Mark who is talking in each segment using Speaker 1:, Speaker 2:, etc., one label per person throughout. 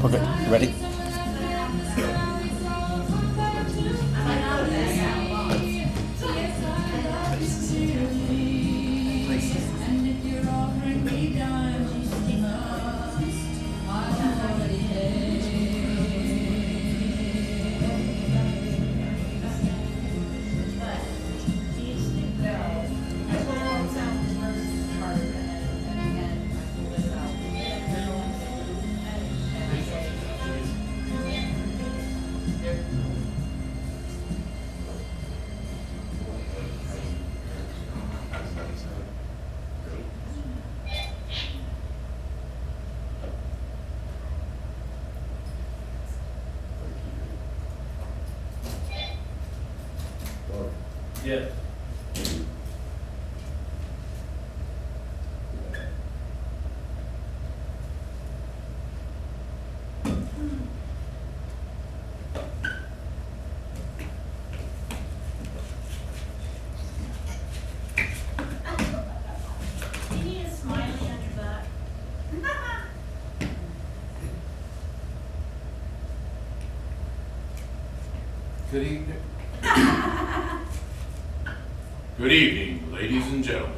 Speaker 1: Okay, you ready?
Speaker 2: Yeah.
Speaker 3: You need a smiley on your butt.
Speaker 4: Good evening. Good evening, ladies and gentlemen.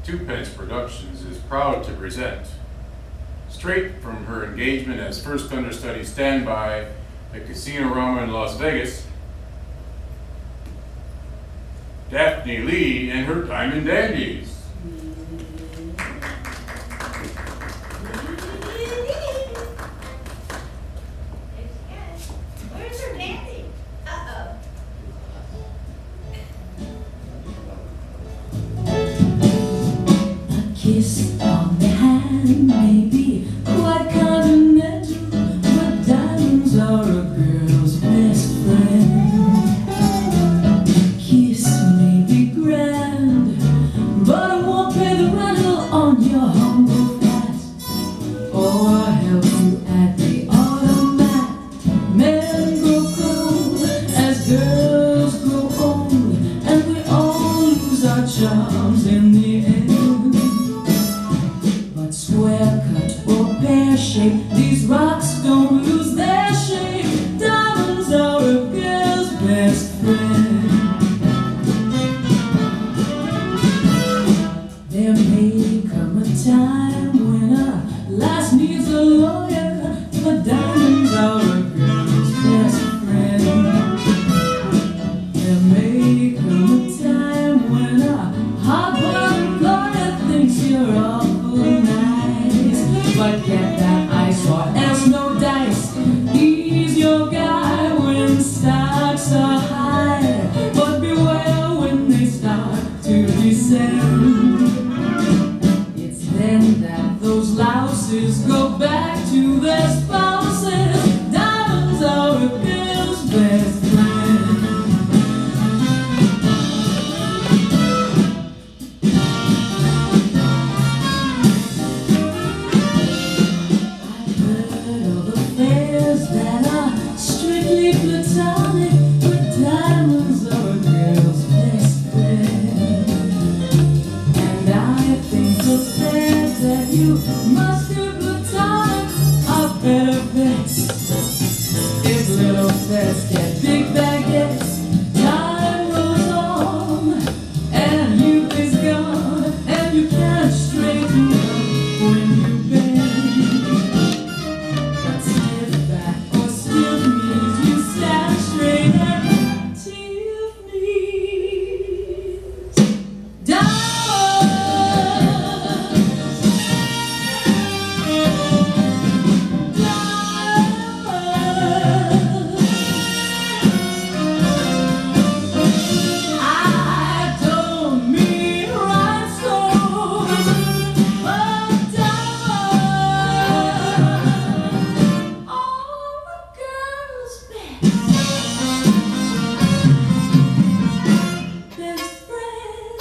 Speaker 4: Twopence Productions is proud to present, straight from her engagement as first understudy standby at Casino Rama in Las Vegas, Daphne Lee and her Diamond Dandies.
Speaker 3: Where's her nanny? Uh-oh.
Speaker 5: A kiss on the hand may be quite continental, but diamonds are a girl's best friend. Kiss may be grand, but it won't pay the rental on your humble flat, or help you at the automat. Men grow cold as girls grow old, and we all lose our charms in the end. But square cut or pear shape, these rocks don't lose their shape. Diamonds are a girl's best friend. There may come a time when a lass needs a lawyer, but diamonds are a girl's best friend. There may come a time when a hard-boiled lawyer thinks you're awful nice, but get that ice or else no dice. He's your guy when stocks are high, but beware when they start to descend. It's then that those louses go back to their spouses. Diamonds are a girl's best friend. I've heard of affairs that are strictly platonic, but diamonds are a girl's best friend. And I think affairs that you must do platonic are better bets. If little bets get big baguettes, time rolls on, and youth is gone, and you can't straighten up when you bend. But stiff back or stiff knees, you stand straight at stiff knees. Diamonds. I don't mean rhinestones, but diamonds are a girl's best friend.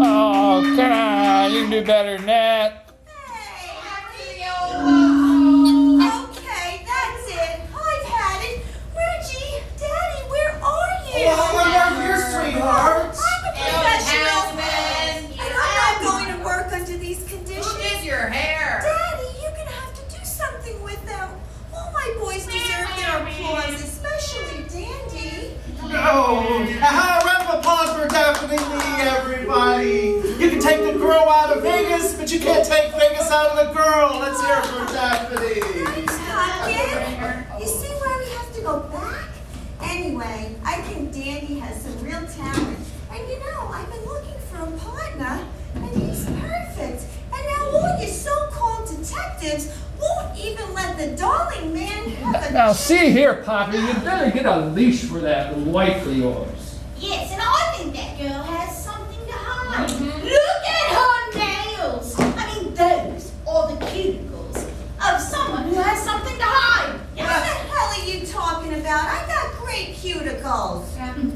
Speaker 1: Oh, come on, you can do better than that.
Speaker 3: Okay, that's it. I've had it. Reggie, Daddy, where are you?
Speaker 6: Well, I'm right here, sweetheart.
Speaker 3: I'm a professional. And I'm not going to work under these conditions.
Speaker 6: Who did your hair?
Speaker 3: Daddy, you
Speaker 6: go out of Vegas, but you can't take Vegas out of the girl. Let's hear it from Daphne.
Speaker 3: Thanks, Pumpkin. You see why we have to go back? Anyway, I think Dandy has some real talent. And you know, I've been looking for a partner, and he's perfect. And now all your so-called detectives won't even let the darling man have a...
Speaker 1: Now, see here, Poppy, you better get a leash for that wife of yours.
Speaker 2: Yes, and I think that girl has something to hide. Look at her nails. I mean, those are the cuticles of someone who has something to hide.
Speaker 3: What the hell are you talking about? I got great cuticles.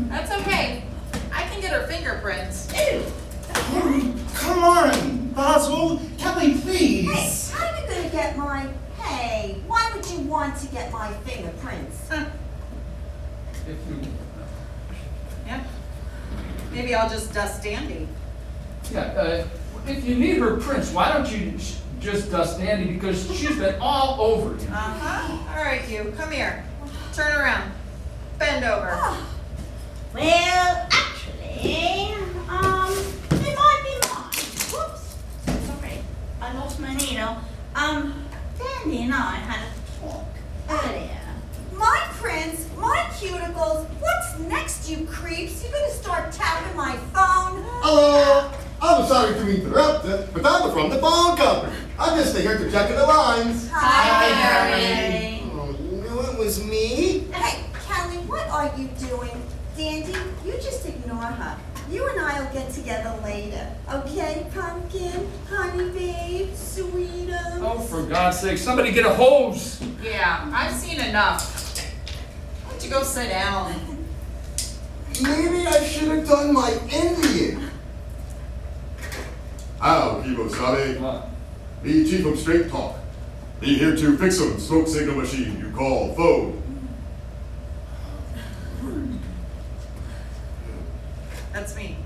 Speaker 7: That's okay. I can get her fingerprints.
Speaker 2: Ew.
Speaker 6: Come on, Basil. Kelly,
Speaker 3: Hey,
Speaker 6: please.
Speaker 3: how are you gonna get my... Hey, why would you want to get my fingerprints?
Speaker 1: If you,
Speaker 7: Yeah. Maybe I'll just dust Dandy.
Speaker 1: yeah, if you need her prints, why don't you just dust Andy, because she's been all over you.
Speaker 7: Uh-huh. All right, you. Come here. Turn around. Bend over.
Speaker 2: Well, actually, it might be mine. Whoops. Sorry, I lost my needle. Dandy and I had a talk earlier.
Speaker 3: My prints, my cuticles. What's next, you creeps? You gonna start tapping my phone?
Speaker 8: Hello! I'm sorry to interrupt, but I'm from the phone company. I'm just here to check the lines.
Speaker 3: Hi,
Speaker 2: Dandy.
Speaker 8: Oh, you knew it was me?
Speaker 3: Hey, Kelly, what are you doing? Dandy, you just ignore her. You and I'll get together later. Okay, Pumpkin? Honey babe? Sweetums?
Speaker 1: Oh, for God's sake, somebody get a hose.
Speaker 7: Yeah, I've seen enough. Why don't you go sit down?
Speaker 8: Maybe I should have done my Indian. How, Kibo Sabe?
Speaker 1: What?
Speaker 8: Me, Chief of Straight Talk. Me here to fix 'em smoke signal machine you call phone.
Speaker 7: That's me.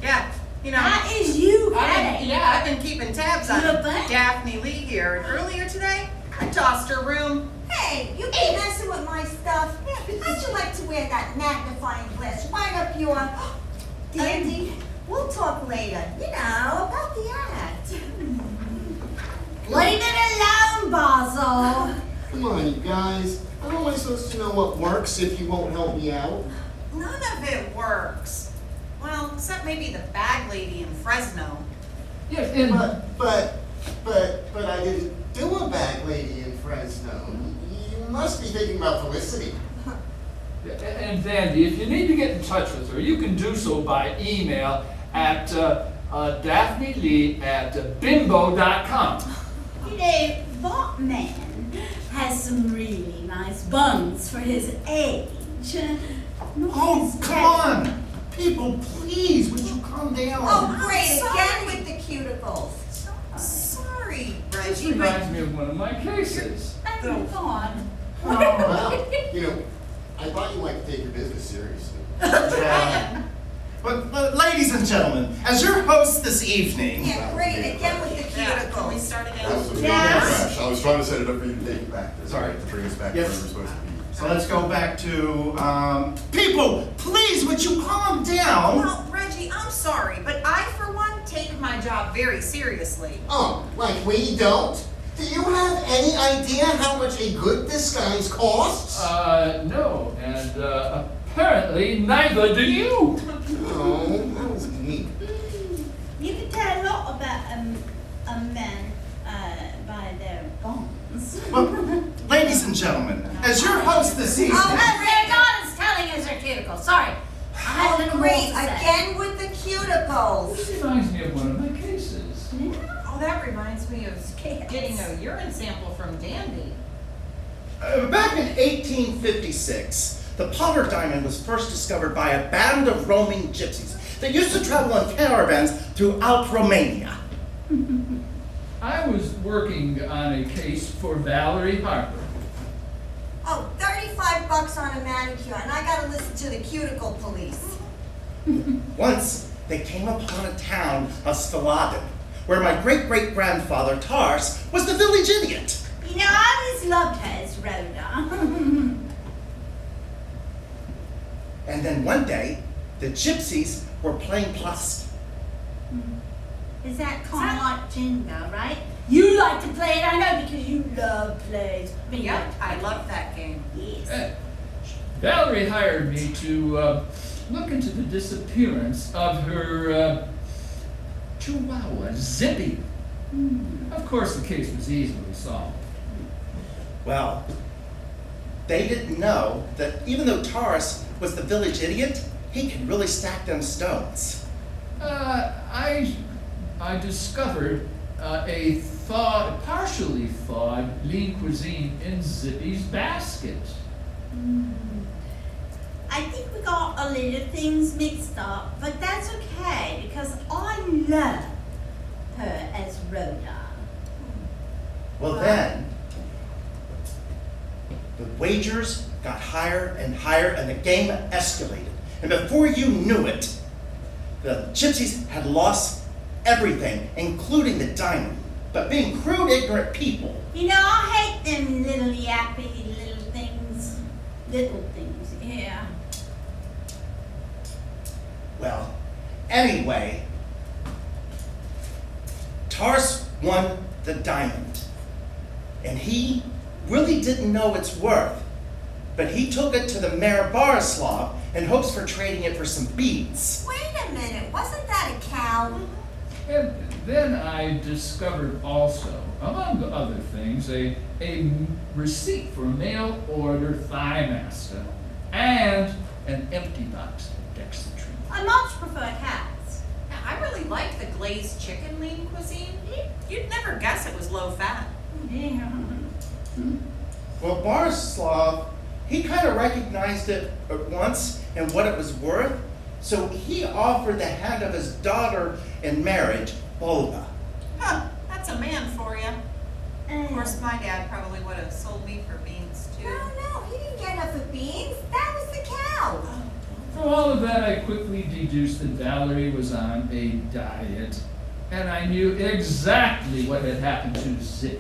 Speaker 7: Yeah, you know.
Speaker 2: That is you, Kelly.
Speaker 7: I've been keeping tabs on
Speaker 2: You bet.
Speaker 7: Daphne Lee here. And earlier today, I tossed her room.
Speaker 3: Hey, you keep messing with my stuff. How'd you like to wear that magnifying glass right up your... Dandy, we'll talk later. You know, about the act.
Speaker 2: Leave it alone, Basil.
Speaker 8: Come on, you guys. How am I supposed to know what works if you won't help me out?
Speaker 7: None of it works. Well, except maybe the bag lady in Fresno.
Speaker 1: Yeah, and
Speaker 8: But I didn't do a bag lady in Fresno. You must be thinking about Felicity.
Speaker 1: And Dandy, if you need to get in touch with her, you can do so by email at Daphne Lee at bimbo.com.
Speaker 2: You know, that man has some really nice buns for his age.
Speaker 6: Oh, come on. People, please, would you calm down?
Speaker 3: Oh, great,
Speaker 7: sorry.
Speaker 3: again with the cuticles.
Speaker 7: Sorry,
Speaker 1: This
Speaker 7: Reggie, but
Speaker 1: reminds me of one of my cases.
Speaker 2: Oh, God.
Speaker 8: Well, you know, I thought you might take your business seriously.
Speaker 6: Yeah. But ladies and gentlemen, as your host this evening,
Speaker 3: Yeah, great, again with the
Speaker 7: yeah, can we
Speaker 3: cuticles.
Speaker 7: start
Speaker 8: That
Speaker 7: again?
Speaker 8: was a big
Speaker 2: Yes.
Speaker 8: crash. I was trying to set it up for you to take it back.
Speaker 6: Sorry.
Speaker 8: To bring us back
Speaker 6: Yes.
Speaker 8: where we're supposed to be.
Speaker 6: so let's go back to, people, please, would you calm down?
Speaker 7: Well, Reggie, I'm sorry, but I, for one, take my job very seriously.
Speaker 8: Oh, like we don't? Do you have any idea how much a good disguise costs?
Speaker 1: No, and apparently neither do you.
Speaker 8: Oh, that was neat.
Speaker 2: You can tell a lot about a man by their bones.
Speaker 6: Well, ladies and gentlemen, as your host this evening,
Speaker 2: Their God is telling us their cuticles. Sorry. I had a little more to
Speaker 3: Great,
Speaker 2: say.
Speaker 3: again with the cuticles.
Speaker 1: This reminds me of one of my cases.
Speaker 7: Oh, that reminds me of getting a urine sample from Dandy.
Speaker 6: back in 1856, the Pollard Diamond was first discovered by a band of roaming gypsies that used to travel in caravans throughout Romania.
Speaker 1: I was working on a case for Valerie Harper.
Speaker 3: Oh, $35 on a manicure, and I gotta listen to the cuticle police.
Speaker 6: Once, they came upon a town of Spaladen, where my great-great-grandfather Tars was the village idiot.
Speaker 2: You know, I always loved her as Rhoda.
Speaker 6: And then one day, the gypsies were playing plus.
Speaker 2: Is that kind of like Jenga, right? You like to play it, I know, because you love plays. I mean, you
Speaker 7: Yep,
Speaker 2: like to
Speaker 7: I
Speaker 2: play.
Speaker 7: love that game.
Speaker 2: Yes.
Speaker 1: Valerie hired me to look into the disappearance of her Chihuahua, Zippy. Of course, the case was easily solved.
Speaker 6: Well, they didn't know that even though Taurus was the village idiot, he could really stack them stones.
Speaker 1: I discovered a partially thawed lean cuisine in Zippy's basket.
Speaker 2: I think we got a little things mixed up, but that's okay because I love her as Rhoda.
Speaker 6: Well then, the wagers got higher and higher and the game escalated. And before you knew it, the gypsies had lost everything, including the diamond. But being crude, ignorant people,
Speaker 2: You know, I hate them little yappy little things. Little things, yeah.
Speaker 6: well, anyway, Taurus won the diamond. And he really didn't know its worth. But he took it to the Mayor Borislav in hopes for trading it for some beads.
Speaker 3: Wait a minute, wasn't that a cow?
Speaker 1: And then I discovered also, among the other things, a receipt for a mail order thigh master and an empty box of dextrose.
Speaker 2: I much prefer cats.
Speaker 7: Now, I really like the glazed chicken lean cuisine. You'd never guess it was low fat.
Speaker 2: Yeah.
Speaker 6: Well, Borislav, he kind of recognized it at once and what it was worth, so he offered the hand of his daughter in marriage, Olga.
Speaker 7: Huh, that's a man for you. Of course, my dad probably would have sold me for beans too.
Speaker 3: No, he didn't get enough of beans. That was the cow.
Speaker 1: From all of that, I quickly deduced that Valerie was on a diet, and I knew exactly what had happened to Zippy.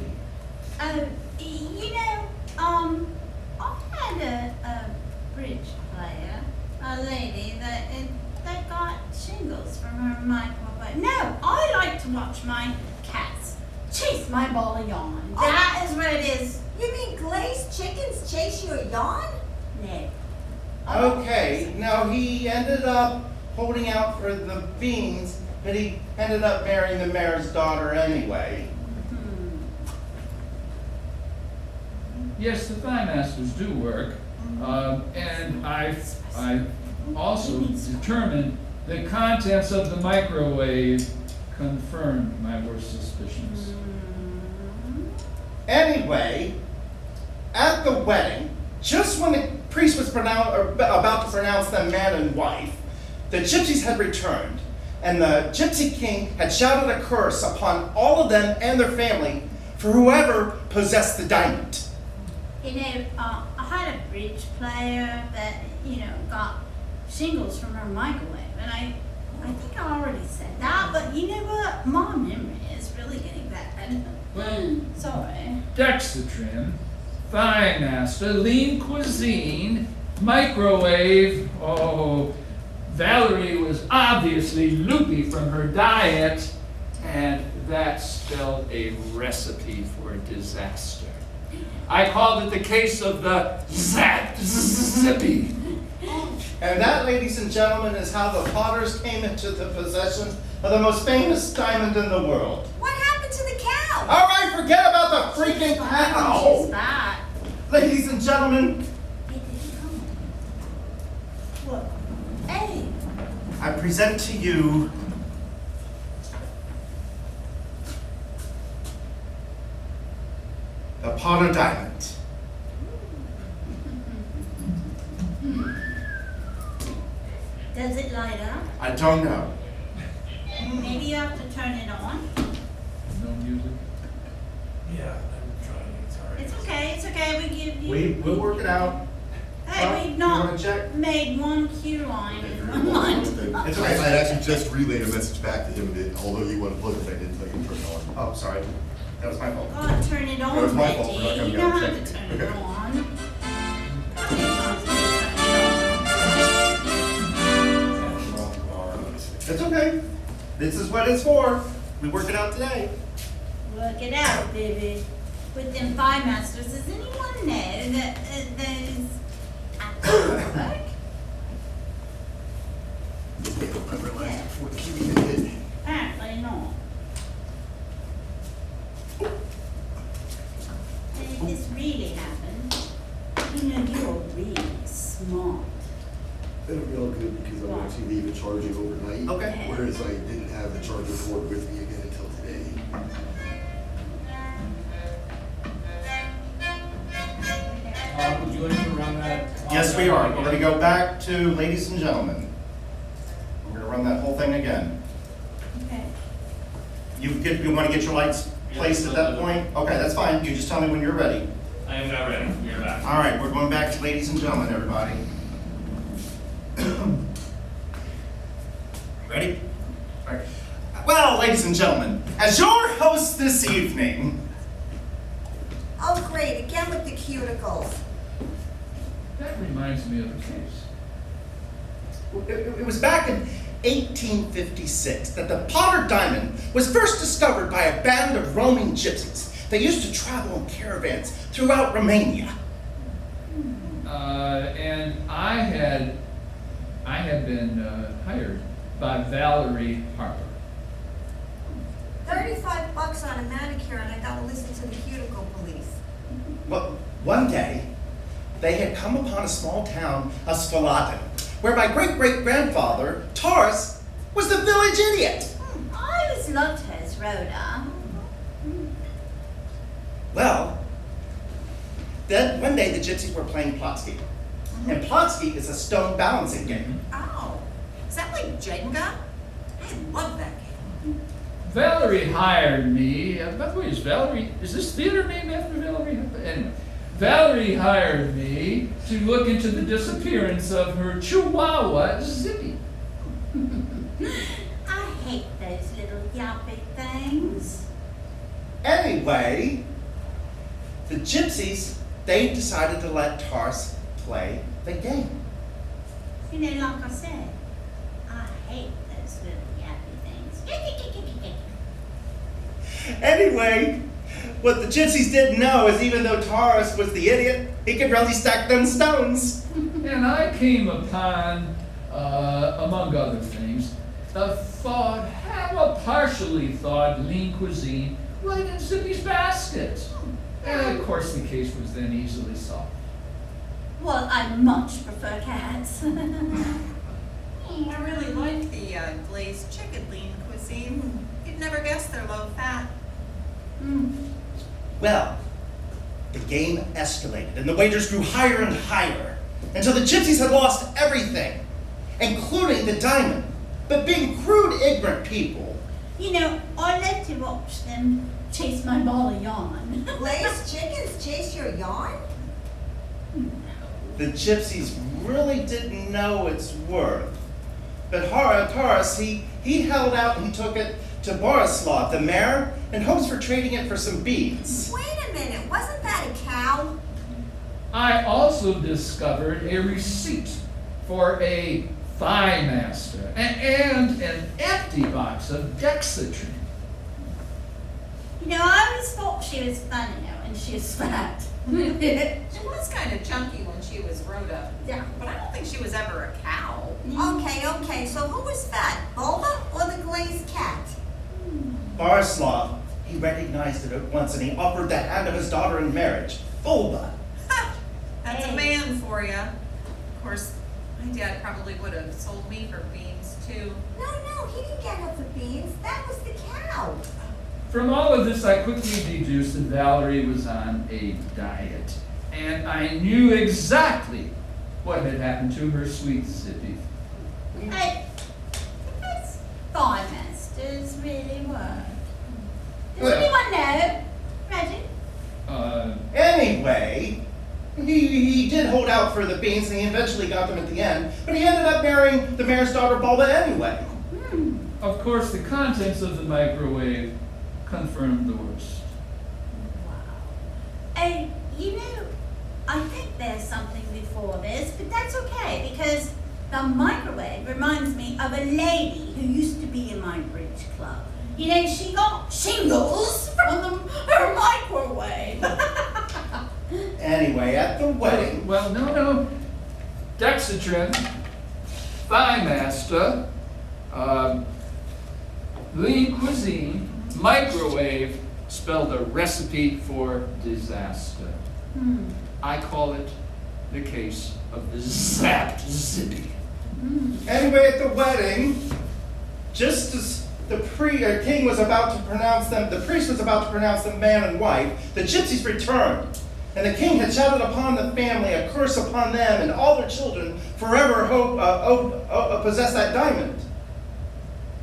Speaker 2: You know, I had a bridge player, a lady that got shingles from her microwave. No, I like to watch my cats chase my ball of yarn. That is what it is.
Speaker 3: You mean glazed chickens chase your yawn?
Speaker 2: No.
Speaker 6: Okay, now he ended up holding out for the beans, but he ended up marrying the mayor's daughter anyway.
Speaker 1: Yes, the thigh masters do work, and I also determined the contents of the microwave confirmed my worst suspicions.
Speaker 6: Anyway, at the wedding, just when the priest was about to pronounce them man and wife, the gypsies had returned, and the gypsy king had shouted a curse upon all of them and their family for whoever possessed the diamond.
Speaker 2: You know, I had a bridge player that, got shingles from her microwave, and I think I already said that, but you know what? My memory is really getting bad.
Speaker 1: Well,
Speaker 2: Sorry.
Speaker 1: Dexatrin, thigh master, lean cuisine, microwave. Oh, Valerie was obviously loopy from her diet, and that spelled a recipe for disaster. I called it the case of the Zippy.
Speaker 6: And that, ladies and gentlemen, is how the Potters came into the possession of the most famous diamond in the world.
Speaker 3: What happened to the cow?
Speaker 6: All right, forget about the freaking
Speaker 2: She's
Speaker 6: cow.
Speaker 2: back.
Speaker 6: Ladies and gentlemen,
Speaker 2: It didn't come. What? Hey.
Speaker 6: I present to you the Potter Diamond.
Speaker 2: Does it light up?
Speaker 6: I don't know.
Speaker 2: Maybe you have to turn it on.
Speaker 1: No music?
Speaker 9: Yeah, I'm trying, sorry.
Speaker 2: It's okay, we give you.
Speaker 6: We'll work it out.
Speaker 2: Hey, we've
Speaker 6: You
Speaker 2: not
Speaker 6: wanna check?
Speaker 2: made one cue line in
Speaker 6: It's
Speaker 2: one.
Speaker 6: okay.
Speaker 10: I actually just relayed a message back to him that although he wanted to plug it, I didn't tell him to turn it on.
Speaker 6: Oh, sorry. That was my fault.
Speaker 2: God, turn it on,
Speaker 10: That was my fault for not
Speaker 2: Reggie.
Speaker 10: coming
Speaker 2: You
Speaker 10: down
Speaker 2: don't
Speaker 10: and
Speaker 2: have to turn
Speaker 10: checking.
Speaker 2: it
Speaker 10: Okay.
Speaker 2: on.
Speaker 6: It's okay. This is what it's for. We work it out today.
Speaker 2: Work it out, baby. With them fire masters, does anyone know that those actually work?
Speaker 10: I realized before the key even hit.
Speaker 2: Apparently not. And if this really happened, you know you're really smart.
Speaker 10: It'll be all good because I'm
Speaker 2: Why?
Speaker 10: actually leaving charging overnight.
Speaker 6: Okay.
Speaker 10: Whereas I didn't have the charger cord with me again until today.
Speaker 9: Would you like to run that?
Speaker 6: Yes, we are. We're gonna go back to ladies and gentlemen. We're gonna run that whole thing again.
Speaker 2: Okay.
Speaker 6: You wanna get your lights placed at that point? Okay, that's fine. You just tell me when you're ready.
Speaker 9: I am now ready. We are back.
Speaker 6: All right, we're going back to ladies and gentlemen, everybody. Ready? All right. Well, ladies and gentlemen, as your host this evening,
Speaker 3: Oh, great, again with the cuticles.
Speaker 1: That reminds me of a case.
Speaker 6: it was back in 1856 that the Potter Diamond was first discovered by a band of roaming gypsies. They used to travel in caravans throughout Romania.
Speaker 1: And I had been hired by Valerie Harper.
Speaker 3: $35 on a manicure and I gotta listen to the cuticle police.
Speaker 6: Well, one day, they had come upon a small town of Spalato, where my great-great-grandfather, Taurus, was the village idiot.
Speaker 2: I always loved hers, Rhoda.
Speaker 6: Well, then one day the gypsies were playing Plotsky. And Plotsky is a stone balancing game.
Speaker 7: Oh, is that like Jenga? I love that game.
Speaker 1: Valerie hired me. By the way, is this theater named after Valerie? Anyway, Valerie hired me to look into the disappearance of her Chihuahua Zippy.
Speaker 2: I hate those little yappy things.
Speaker 6: Anyway, the gypsies, they decided to let Taurus play the game.
Speaker 2: You know, like I said, I hate those little yappy things.
Speaker 6: Anyway, what the gypsies didn't know is even though Taurus was the idiot, he could really stack them stones.
Speaker 1: And I came upon, among other things, a partially thawed lean cuisine right in Zippy's basket. And of course, the case was then easily solved.
Speaker 2: Well, I much prefer cats.
Speaker 7: I really like the glazed chicken lean cuisine. You'd never guess they're low fat.
Speaker 6: Well, the game escalated and the wagers grew higher and higher until the gypsies had lost everything, including the diamond. But being crude, ignorant people,
Speaker 2: You know, I like to watch them chase my ball of yarn.
Speaker 3: Glazed chickens chase your yarn?
Speaker 6: the gypsies really didn't know its worth. But Taurus, he held out and he took it to Borislav, the mayor, in hopes for trading it for some beans.
Speaker 3: Wait a minute, wasn't that a cow?
Speaker 1: I also discovered a receipt for a thigh master and an empty box of Dexatrin.
Speaker 2: You know, I always thought she was funny when she was fat.
Speaker 7: She was kind of chunky when she was Rhoda.
Speaker 2: Yeah.
Speaker 7: But I don't think she was ever a cow.
Speaker 3: Okay, so who was fat, Bulba or the glazed cat?
Speaker 6: Borislav, he recognized it at once and he offered the hand of his daughter in marriage, Volba.
Speaker 7: That's
Speaker 2: Hey.
Speaker 7: a man for you. Of course, my dad probably would have sold me for beans too.
Speaker 3: No, he didn't get her for beans. That was the cow.
Speaker 1: From all of this, I quickly deduced that Valerie was on a diet, and I knew exactly what had happened to her sweet Zippy.
Speaker 2: Hey, those thigh masters really work. Does anyone know? Reggie?
Speaker 6: Anyway, he did hold out for the beans and he eventually got them at the end, but he ended up marrying the mayor's daughter Bulba anyway.
Speaker 1: Of course, the contents of the microwave confirmed the worst.
Speaker 2: Wow. You know, I think there's something before this, but that's okay because The microwave reminds me of a lady who used to be in my bridge club. You know, she got shingles from her microwave.
Speaker 6: Anyway, at the wedding,
Speaker 1: Well, no. Dexatrin, Thighmaster, Lean Cuisine, Microwave spelled a recipe for disaster. I call it the case of the zapped zippy.
Speaker 6: Anyway, at the wedding, just as the king was about to pronounce them, the priest was about to pronounce them man and wife, the gypsies returned. And the king had shouted upon the family a curse upon them and all their children forever possess that diamond.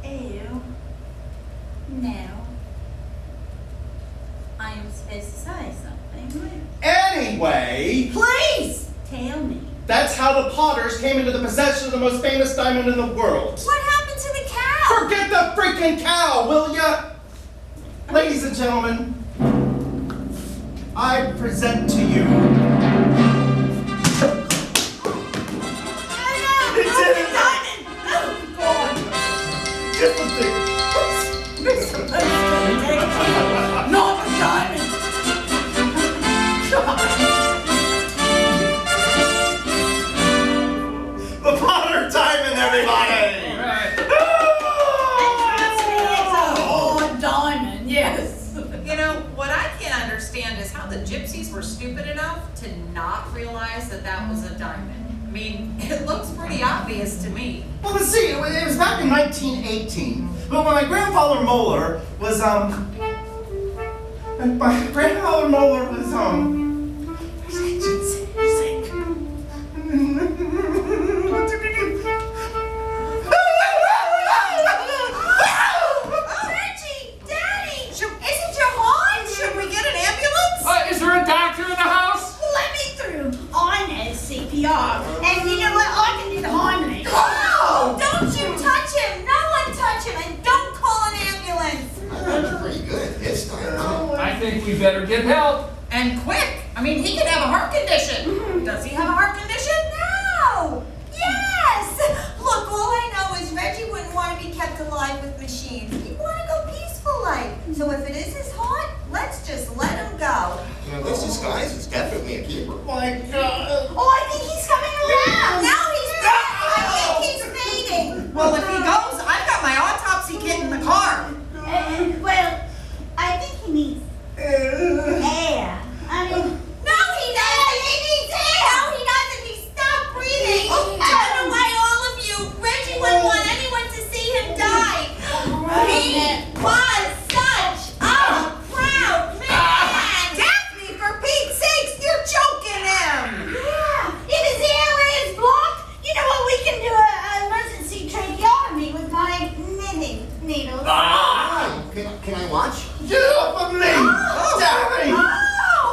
Speaker 2: Ew. No. I am supposed to say something, right?
Speaker 6: Anyway,
Speaker 2: Please tell me.
Speaker 6: that's how the Potters came into the possession of the most famous diamond in the world.
Speaker 3: What happened to the cow?
Speaker 6: Forget the freaking cow, will ya? Ladies and gentlemen, I present to you. It didn't. Different thing.
Speaker 2: Not a diamond.
Speaker 6: The Potter diamond, everybody!
Speaker 1: Right.
Speaker 2: Oh, diamond, yes.
Speaker 7: You know, what I can't understand is how the gypsies were stupid enough to not realize that that was a diamond. I mean, it looks pretty obvious to me.
Speaker 6: Well, let's see, it was back in 1918, but when my grandfather Moeller was,
Speaker 3: Reggie, Daddy, isn't your heart?
Speaker 7: Should we get an ambulance?
Speaker 1: Is there a doctor in the house?
Speaker 2: Let me through. I know CPR. And you know what? I can do the Heimlich.
Speaker 3: Oh, don't you touch him! No one touch him, and don't call an ambulance.
Speaker 8: That's pretty good this time, huh?
Speaker 1: I think we better get help.
Speaker 7: And quick! I mean, he could have a heart condition. Does he have a heart condition?
Speaker 3: No! Yes! Look, all I know is Reggie wouldn't want to be kept alive with machines. He'd want to go peaceful life. So if it is his heart, let's just let him go.
Speaker 8: You know, this disguise is definitely a keeper.
Speaker 6: my God.
Speaker 3: Oh, I think he's coming around. Now he's back. I think he's fading.
Speaker 7: Well, if he goes, I've got my autopsy kit in the car.
Speaker 2: Well, I think he needs air. I mean,
Speaker 3: No, he doesn't. He needs air. No, he doesn't. He stopped breathing. Turn away, all of you. Reggie wouldn't want anyone to see him die. He was such a proud man.
Speaker 7: Daphne, for Pete's sakes, you're choking him.
Speaker 2: yeah, if his airway is blocked, you know what? We can do an emergency tracheotomy with my knitting needles.
Speaker 8: Hi, can I watch?
Speaker 6: Get off of me! Daddy!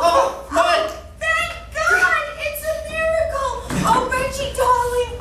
Speaker 6: Oh, my!
Speaker 3: Thank God! It's a miracle! Oh, Reggie, darling,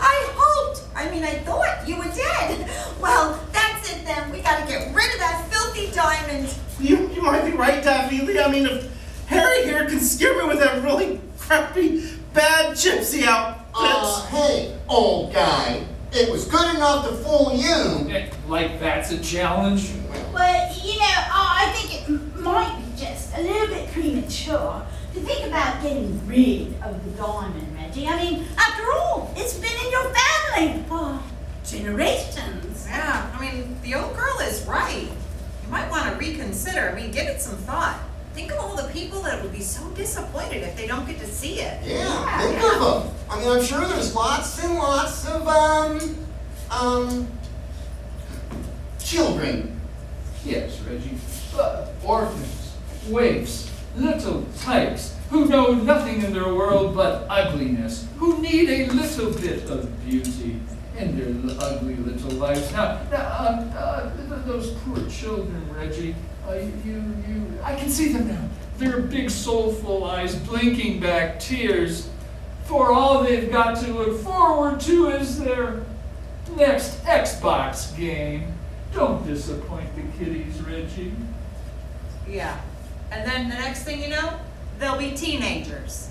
Speaker 3: I thought you were dead. Well, that's it then. We gotta get rid of that filthy diamond.
Speaker 6: You might be right, Daffy Lee. I mean, if Harry here can scare me with that really crappy, bad gypsy outfit.
Speaker 8: Hey, old guy. It was good enough to fool you.
Speaker 1: Like that's a challenge?
Speaker 2: But, you know, I think it might be just a little bit premature to think about getting rid of the diamond, Reggie. I mean, after all, it's been in your family for generations.
Speaker 7: Yeah, I mean, the old girl is right. You might want to reconsider. I mean, give it some thought. Think of all the people that would be so disappointed if they don't get to see it.
Speaker 8: Yeah, think of them. I mean, I'm sure there's lots and lots of, children.
Speaker 1: Yes, Reggie. Orphans, waifs, little tykes who know nothing in their world but ugliness, who need a little bit of beauty in their ugly little lives. Now, those poor children, Reggie, I can see them now. Their big soulful eyes blinking back tears, for all they've got to look forward to is their next Xbox game. Don't disappoint the kiddies, Reggie.
Speaker 7: Yeah. And then the next thing you know, they'll be teenagers.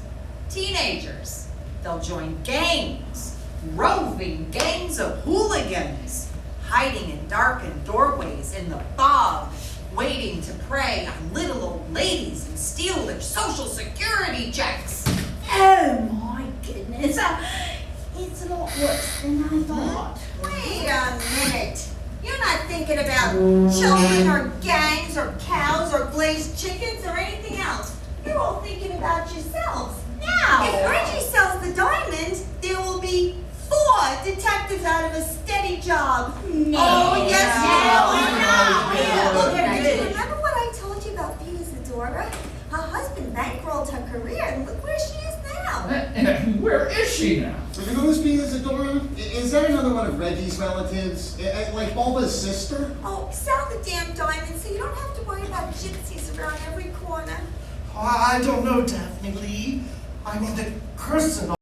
Speaker 7: Teenagers. They'll join gangs. roving gangs of hooligans, hiding in darkened doorways in the fog, waiting to prey on little old ladies and steal their social security checks.
Speaker 2: Oh my goodness. It's a lot worse than I thought.
Speaker 3: Wait a minute. You're not thinking about children or gangs or cows or glazed chickens or anything else. You're all thinking about yourselves.
Speaker 2: Now.
Speaker 3: If Reggie sells the diamond, there will be 4 detectives out of a steady job.
Speaker 2: No.
Speaker 3: Oh, yes,
Speaker 2: No,
Speaker 3: Look,
Speaker 2: we're not.
Speaker 3: Reggie, remember what I told you about Venus Adora? Her husband bankrolled her career, and look where she is now.
Speaker 1: And where is she now?
Speaker 8: Who's being Isadora? Is that another one of Reggie's relatives? Like Bulba's sister?
Speaker 3: Oh, sell the damn diamond so you don't have to worry about gypsies around every corner.
Speaker 6: I don't know, Daphne Lee. I mean, the curse and